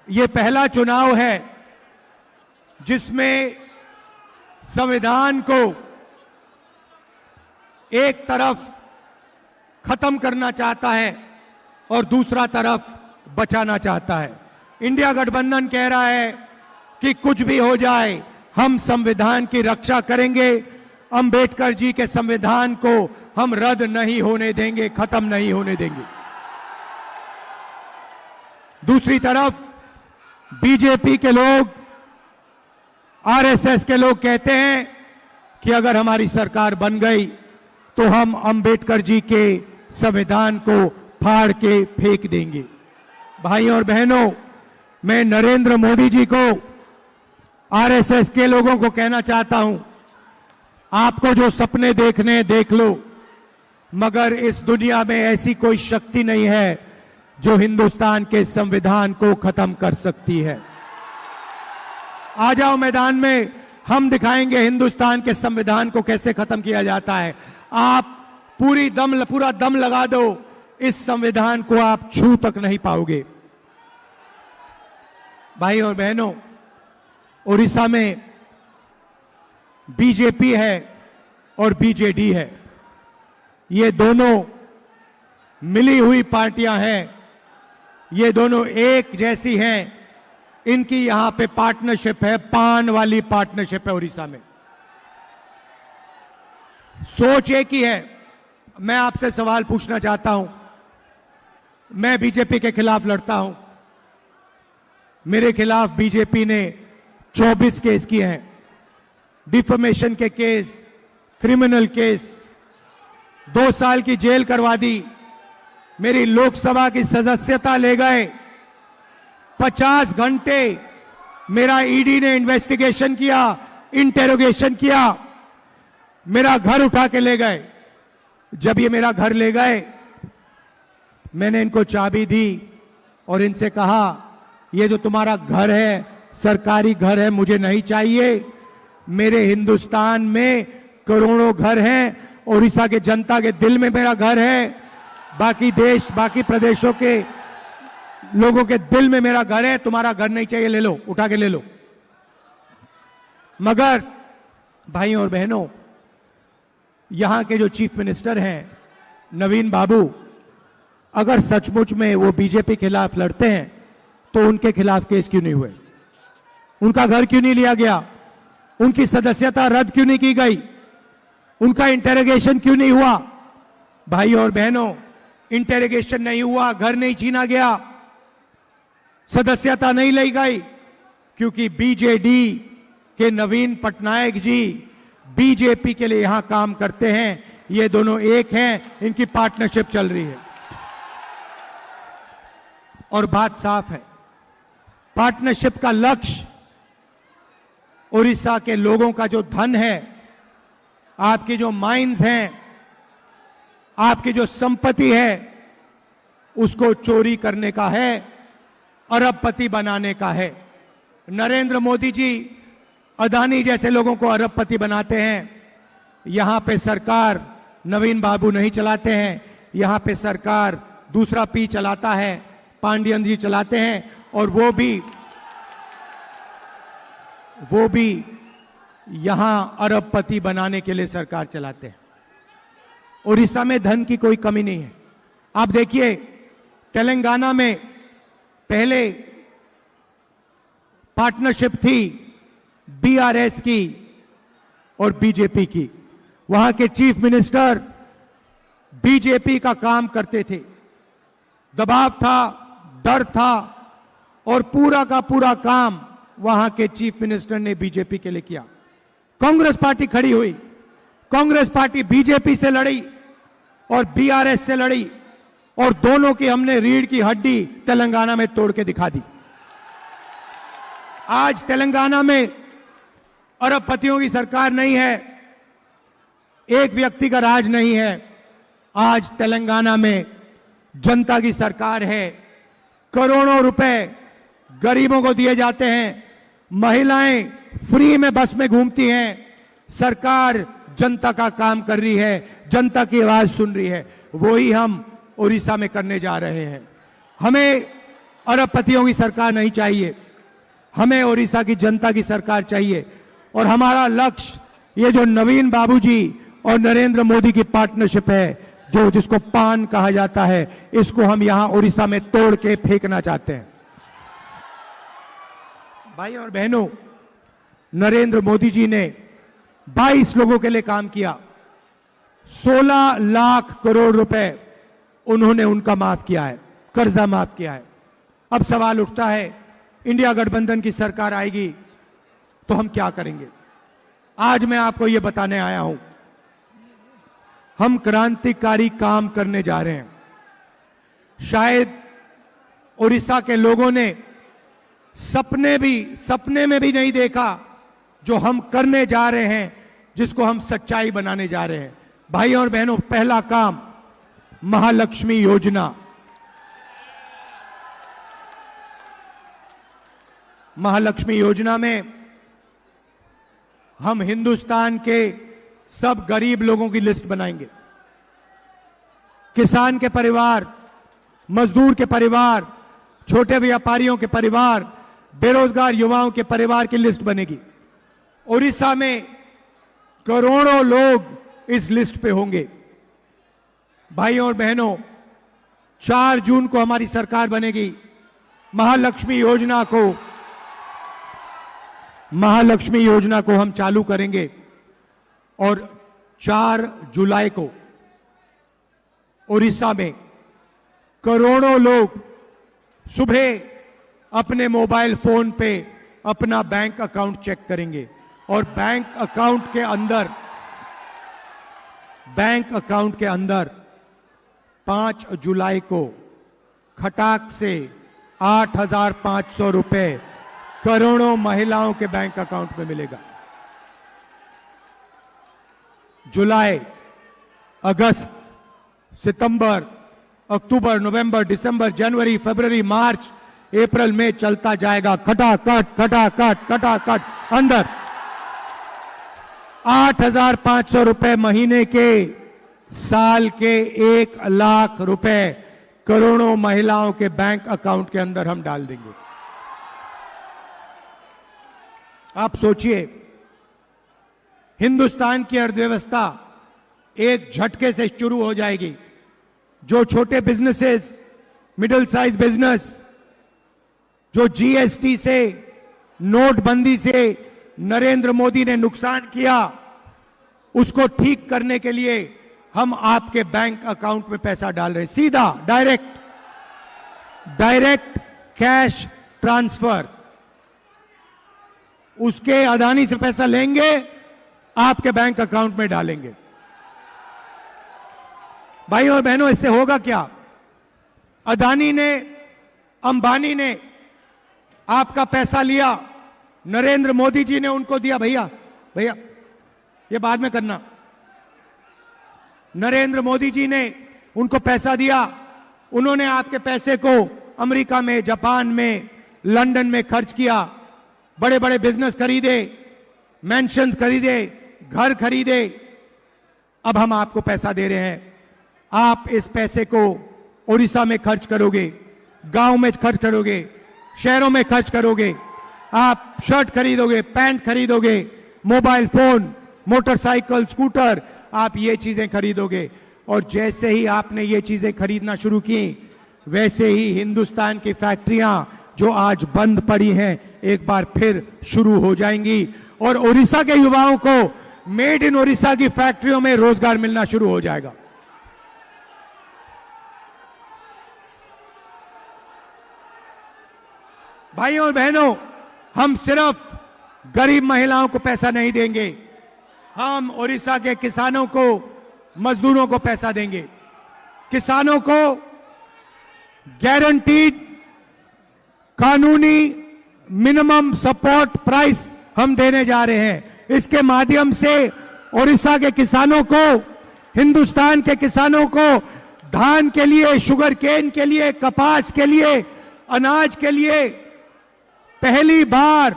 ये पहला चुनाव है जिसमें संविधान को एक तरफ खत्म करना चाहता है और दूसरा तरफ बचाना चाहता है। इंडिया गठबंधन कह रहा है कि कुछ भी हो जाए हम संविधान की रक्षा करेंगे, अंबेडकर जी के संविधान को हम रद्द नहीं होने देंगे, खत्म नहीं होने देंगे। दूसरी तरफ बीजेपी के लोग, आरएसएस के लोग कहते हैं कि अगर हमारी सरकार बन गई तो हम अंबेडकर जी के संविधान को फाड़ के फेंक देंगे। भाइयों और बहनों, मैं नरेंद्र मोदी जी को, आरएसएस के लोगों को कहना चाहता हूं, आपको जो सपने देखने देख लो, मगर इस दुनिया में ऐसी कोई शक्ति नहीं है जो हिंदुस्तान के संविधान को खत्म कर सकती है। आ जाओ मैदान में, हम दिखाएंगे हिंदुस्तान के संविधान को कैसे खत्म किया जाता है। आप पूरा दम लगा दो, इस संविधान को आप छू तक नहीं पाओगे। भाई और बहनों, उड़ीसा में बीजेपी है और बीजेडी है, ये दोनों मिली हुई पार्टियां हैं, ये दोनों एक जैसी हैं। इनकी यहां पे पार्टनरशिप है, पान वाली पार्टनरशिप है उड़ीसा में। सोच एक ही है। मैं आपसे सवाल पूछना चाहता हूं, मैं बीजेपी के खिलाफ लड़ता हूं, मेरे खिलाफ बीजेपी ने 24 केस किए हैं, डिफेमेशन के केस, क्रिमिनल केस, 2 साल की जेल करवा दी, मेरी लोकसभा की सदस्यता ले गए, 50 घंटे मेरा ईडी ने इन्वेस्टिगेशन किया, इंटेरोगेशन किया, मेरा घर उठा के ले गए। जब ये मेरा घर ले गए, मैंने इनको चाबी दी और इनसे कहा, ये जो तुम्हारा घर है सरकारी घर है, मुझे नहीं चाहिए। मेरे हिंदुस्तान में करोड़ों घर हैं, उड़ीसा के जनता के दिल में मेरा घर है, बाकी देश, बाकी प्रदेशों के लोगों के दिल में मेरा घर है। तुम्हारा घर नहीं चाहिए, ले लो, उठा के ले लो। मगर भाइयों और बहनों, यहां के जो चीफ मिनिस्टर हैं नवीन बाबू, अगर सचमुच में वो बीजेपी के खिलाफ लड़ते हैं तो उनके खिलाफ केस क्यों नहीं हुए? उनका घर क्यों नहीं लिया गया? उनकी सदस्यता रद्द क्यों नहीं की गई? उनका इंटेरोगेशन क्यों नहीं हुआ? भाइयों और बहनों, इंटेरोगेशन नहीं हुआ, घर नहीं छीना गया, सदस्यता नहीं ली गई, क्योंकि बीजेडी के नवीन पटनायक जी बीजेपी के लिए यहां काम करते हैं। ये दोनों एक हैं, इनकी पार्टनरशिप चल रही है। और बात साफ है, पार्टनरशिप का लक्ष्य उड़ीसा के लोगों का जो धन है, आपके जो माइंस हैं, आपकी जो संपत्ति है, उसको चोरी करने का है, अरबपति बनाने का है। नरेंद्र मोदी जी अदानी जैसे लोगों को अरबपति बनाते हैं। यहां पे सरकार नवीन बाबू नहीं चलाते हैं, यहां पे सरकार दूसरा पी चलाता है, पांडियन जी चलाते हैं, और वो भी यहां अरबपति बनाने के लिए सरकार चलाते हैं। उड़ीसा में धन की कोई कमी नहीं है। आप देखिए, तेलंगाना में पहले पार्टनरशिप थी बीआरएस की और बीजेपी की। वहां के चीफ मिनिस्टर बीजेपी का काम करते थे, दबाव था, डर था, और पूरा का पूरा काम वहां के चीफ मिनिस्टर ने बीजेपी के लिए किया। कांग्रेस पार्टी खड़ी हुई, कांग्रेस पार्टी बीजेपी से लड़ी और बीआरएस से लड़ी, और दोनों की हमने रीढ़ की हड्डी तेलंगाना में तोड़ के दिखा दी। आज तेलंगाना में अरबपतियों की सरकार नहीं है, एक व्यक्ति का राज नहीं है। आज तेलंगाना में जनता की सरकार है, करोड़ों रुपए गरीबों को दिए जाते हैं, महिलाएं फ्री में बस में घूमती हैं, सरकार जनता का काम कर रही है, जनता की आवाज सुन रही है। वही हम उड़ीसा में करने जा रहे हैं। हमें अरबपतियों की सरकार नहीं चाहिए, हमें ओडिशा की जनता की सरकार चाहिए। और हमारा लक्ष्य ये जो नवीन बाबूजी और नरेंद्र मोदी की पार्टनरशिप है, जो जिसको पान कहा जाता है, इसको हम यहां ओडिशा में तोड़ के फेंकना चाहते हैं। भाई और बहनों, नरेंद्र मोदी जी ने 22 लोगों के लिए काम किया, 16 लाख करोड़ रुपए उन्होंने उनका माफ किया है, कर्जा माफ किया है। अब सवाल उठता है, इंडिया गठबंधन की सरकार आएगी तो हम क्या करेंगे? आज मैं आपको यह बताने आया हूं, हम क्रांतिकारी काम करने जा रहे हैं। शायद उड़ीसा के लोगों ने सपने में भी नहीं देखा जो हम करने जा रहे हैं, जिसको हम सच्चाई बनाने जा रहे हैं। भाई और बहनों, पहला काम महालक्ष्मी योजना। महालक्ष्मी योजना में हम हिंदुस्तान के सब गरीब लोगों की लिस्ट बनाएंगे। किसान के परिवार, मजदूर के परिवार, छोटे व्यापारियों के परिवार, बेरोजगार युवाओं के परिवार की लिस्ट बनेगी। उड़ीसा में करोड़ों लोग इस लिस्ट पे होंगे। भाइयों और बहनों, 4 जून को हमारी सरकार बनेगी। महालक्ष्मी योजना को हम चालू करेंगे और 4 जुलाई को उड़ीसा में करोड़ों लोग सुबह अपने मोबाइल फोन पे अपना बैंक अकाउंट चेक करेंगे और बैंक अकाउंट के अंदर 5 जुलाई को खटाक से 8,500 रुपए करोड़ों महिलाओं के बैंक अकाउंट में मिलेगा। जुलाई, अगस्त, सितंबर, अक्टूबर, नवंबर, दिसंबर, जनवरी, फरवरी, मार्च, अप्रैल में चलता जाएगा। खटाखट अंदर 8,500 रुपए महीने के, साल के 1 लाख रुपए करोड़ों महिलाओं के बैंक अकाउंट के अंदर हम डाल देंगे। आप सोचिए, हिंदुस्तान की अर्थव्यवस्था एक झटके से शुरू हो जाएगी। जो छोटे बिजनेसेस, मिडिल साइज बिजनेस, जो जीएसटी से, नोटबंदी से नरेंद्र मोदी ने नुकसान किया, उसको ठीक करने के लिए हम आपके बैंक अकाउंट में पैसा डाल रहे हैं। सीधा डायरेक्ट कैश ट्रांसफर। उसके अदानी से पैसा लेंगे, आपके बैंक अकाउंट में डालेंगे। भाई और बहनों, इससे होगा क्या? अदानी ने, अंबानी ने आपका पैसा लिया, नरेंद्र मोदी जी ने उनको दिया। भैया ये बाद में करना। नरेंद्र मोदी जी ने उनको पैसा दिया, उन्होंने आपके पैसे को अमेरिका में, जापान में, लंदन में खर्च किया, बड़े बड़े बिजनेस खरीदे, मैंशंस खरीदे, घर खरीदे। अब हम आपको पैसा दे रहे हैं, आप इस पैसे को उड़ीसा में खर्च करोगे, गांव में खर्च करोगे, शहरों में खर्च करोगे। आप शर्ट खरीदोगे, पैंट खरीदोगे, मोबाइल फोन, मोटरसाइकिल, स्कूटर, आप ये चीजें खरीदोगे। और जैसे ही आपने ये चीजें खरीदना शुरू की, वैसे ही हिंदुस्तान की फैक्ट्रियां जो आज बंद पड़ी हैं, एक बार फिर शुरू हो जाएंगी और उड़ीसा के युवाओं को मेड इन उड़ीसा की फैक्ट्रियों में रोजगार मिलना शुरू हो जाएगा। भाइयों और बहनों, हम सिर्फ गरीब महिलाओं को पैसा नहीं देंगे, हम उड़ीसा के किसानों को, मजदूरों को पैसा देंगे। किसानों को गारंटीड कानूनी मिनिमम सपोर्ट प्राइस हम देने जा रहे हैं। इसके माध्यम से उड़ीसा के किसानों को, हिंदुस्तान के किसानों को धान के लिए, शुगर केन के लिए, कपास के लिए, अनाज के लिए पहली बार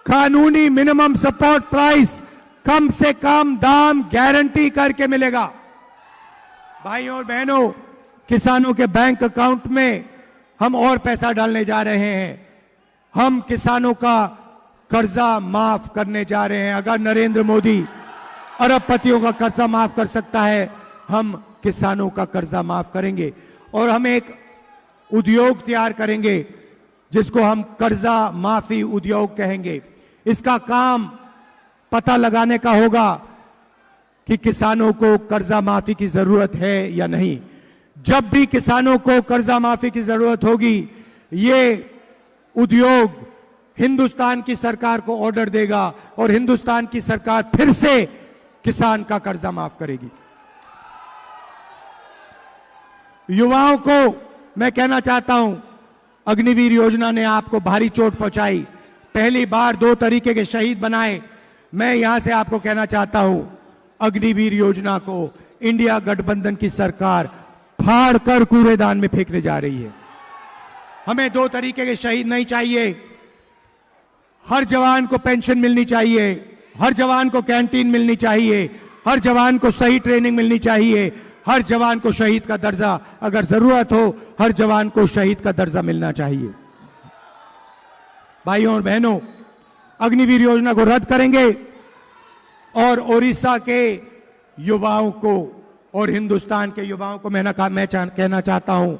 कानूनी मिनिमम सपोर्ट प्राइस, कम से कम दाम गारंटी करके मिलेगा। भाइयों और बहनों, किसानों के बैंक अकाउंट में हम और पैसा डालने जा रहे हैं। हम किसानों का कर्जा माफ करने जा रहे हैं। अगर नरेंद्र मोदी अरबपतियों का कर्जा माफ कर सकता है, हम किसानों का कर्जा माफ करेंगे। और हम एक उद्योग तैयार करेंगे जिसको हम कर्जा माफी उद्योग कहेंगे। इसका काम पता लगाने का होगा कि किसानों को कर्जा माफी की जरूरत है या नहीं। जब भी किसानों को कर्जा माफी की जरूरत होगी, ये उद्योग हिंदुस्तान की सरकार को ऑर्डर देगा और हिंदुस्तान की सरकार फिर से किसान का कर्जा माफ करेगी। युवाओं को मैं कहना चाहता हूं, अग्निवीर योजना ने आपको भारी चोट पहुंचाई। पहली बार 2 तरीके के शहीद बनाए। मैं यहां से आपको कहना चाहता हूं, अग्निवीर योजना को इंडिया गठबंधन की सरकार फाड़ कर कूड़ेदान में फेंकने जा रही है। हमें 2 तरीके के शहीद नहीं चाहिए। हर जवान को पेंशन मिलनी चाहिए, हर जवान को कैंटीन मिलनी चाहिए, हर जवान को सही ट्रेनिंग मिलनी चाहिए, हर जवान को शहीद का दर्जा, अगर जरूरत हो हर जवान को शहीद का दर्जा मिलना चाहिए। भाइयों और बहनों, अग्निवीर योजना को रद्द करेंगे और ओडिशा के युवाओं को और हिंदुस्तान के युवाओं को मैं कहना चाहता हूं,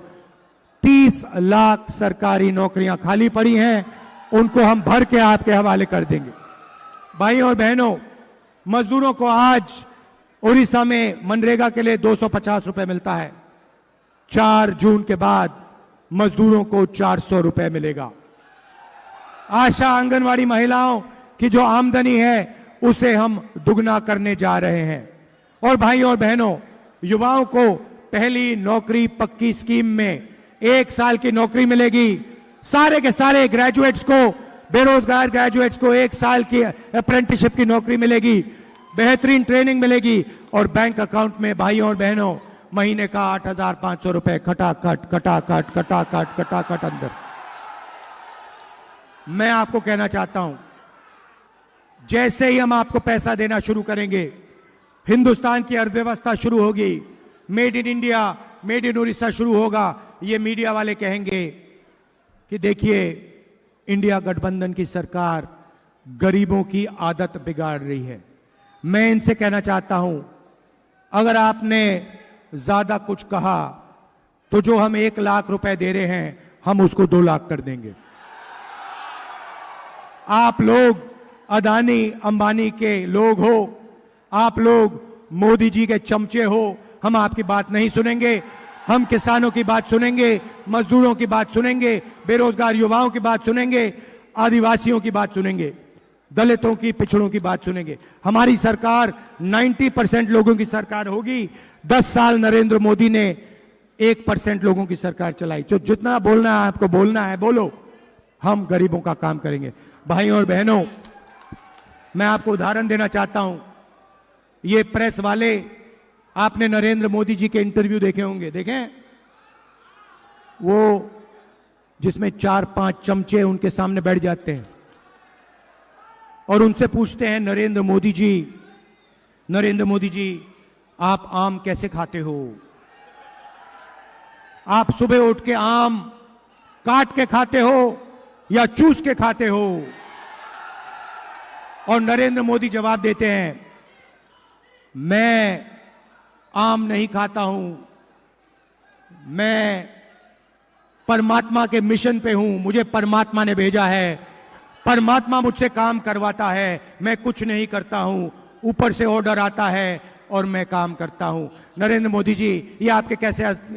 30 लाख सरकारी नौकरियां खाली पड़ी हैं, उनको हम भर के आपके हवाले कर देंगे। भाइयों और बहनों, मजदूरों को आज उड़ीसा में मनरेगा के लिए 250 रुपए मिलता है। 4 जून के बाद मजदूरों को 400 रुपए मिलेगा। आशा आंगनवाड़ी महिलाओं की जो आमदनी है उसे हम दुगना करने जा रहे हैं। और भाइयों और बहनों, युवाओं को पहली नौकरी पक्की स्कीम में 1 साल की नौकरी मिलेगी। सारे के सारे ग्रेजुएट्स को, बेरोजगार ग्रेजुएट्स को 1 साल की अप्रेंटिसशिप की नौकरी मिलेगी, बेहतरीन ट्रेनिंग मिलेगी और बैंक अकाउंट में भाइयों और बहनों महीने का 8,500 रुपए खटाखट अंदर। मैं आपको कहना चाहता हूं, जैसे ही हम आपको पैसा देना शुरू करेंगे, हिंदुस्तान की अर्थव्यवस्था शुरू होगी, made in India, made in Orissa शुरू होगा। ये मीडिया वाले कहेंगे कि देखिए इंडिया गठबंधन की सरकार गरीबों की आदत बिगाड़ रही है। मैं इनसे कहना चाहता हूं, अगर आपने ज्यादा कुछ कहा तो जो हम 1 लाख रुपए दे रहे हैं हम उसको 2 लाख कर देंगे। आप लोग अदानी अंबानी के लोग हो, आप लोग मोदी जी के चमचे हो, हम आपकी बात नहीं सुनेंगे। हम किसानों की बात सुनेंगे, मजदूरों की बात सुनेंगे, बेरोजगार युवाओं की बात सुनेंगे, आदिवासियों की बात सुनेंगे, दलितों की, पिछड़ों की बात सुनेंगे। हमारी सरकार 90% लोगों की सरकार होगी। 10 साल नरेंद्र मोदी ने 1% लोगों की सरकार चलाई। जो जितना बोलना है आपको बोलना है बोलो, हम गरीबों का काम करेंगे। भाइयों और बहनों, मैं आपको उदाहरण देना चाहता हूं। ये प्रेस वाले, आपने नरेंद्र मोदी जी के इंटरव्यू देखे होंगे, देखें? वो जिसमें 4-5 चमचे उनके सामने बैठ जाते हैं और उनसे पूछते हैं, नरेंद्र मोदी जी आप आम कैसे खाते हो? आप सुबह उठ के आम काट के खाते हो या चूस के खाते हो? और नरेंद्र मोदी जवाब देते हैं, मैं आम नहीं खाता हूं, मैं परमात्मा के मिशन पे हूं, मुझे परमात्मा ने भेजा है, परमात्मा मुझसे काम करवाता है, मैं कुछ नहीं करता हूं, ऊपर से ऑर्डर आता है और मैं काम करता हूं। नरेंद्र मोदी जी, ये आपके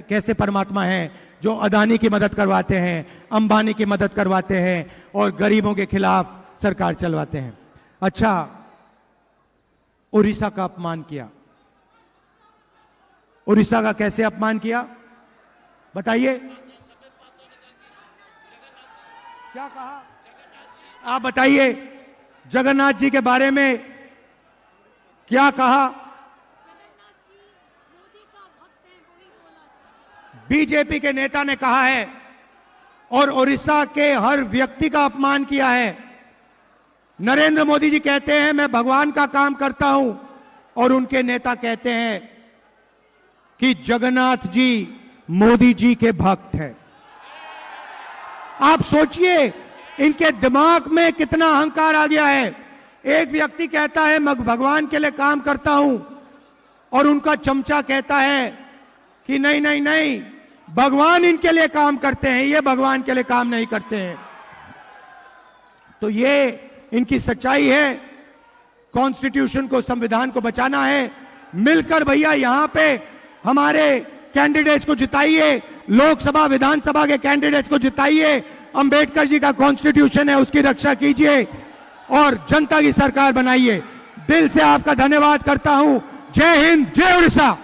कैसे परमात्मा हैं जो अदानी की मदद करवाते हैं, अंबानी की मदद करवाते हैं और गरीबों के खिलाफ सरकार चलवाते हैं? अच्छा, उड़ीसा का अपमान किया। उड़ीसा का कैसे अपमान किया बताइए? क्या कहा आप बताइए? जगन्नाथ जी के बारे में क्या कहा? बीजेपी के नेता ने कहा है और उड़ीसा के हर व्यक्ति का अपमान किया है। नरेंद्र मोदी जी कहते हैं मैं भगवान का काम करता हूं और उनके नेता कहते हैं कि जगन्नाथ जी मोदी जी के भक्त हैं। आप सोचिए इनके दिमाग में कितना अहंकार आ गया है। एक व्यक्ति कहता है मैं भगवान के लिए काम करता हूं और उनका चमचा कहता है कि नहीं नहीं नहीं, भगवान इनके लिए काम करते हैं, ये भगवान के लिए काम नहीं करते हैं। तो ये इनकी सच्चाई है। कॉन्स्टिट्यूशन को, संविधान को बचाना है। मिलकर भैया यहां पे हमारे कैंडिडेट्स को जिताइए, लोकसभा विधानसभा के कैंडिडेट्स को जिताइए। अंबेडकर जी का कॉन्स्टिट्यूशन है, उसकी रक्षा कीजिए और जनता की सरकार बनाइए। दिल से आपका धन्यवाद करता हूं। जय हिंद, जय उड़ीसा।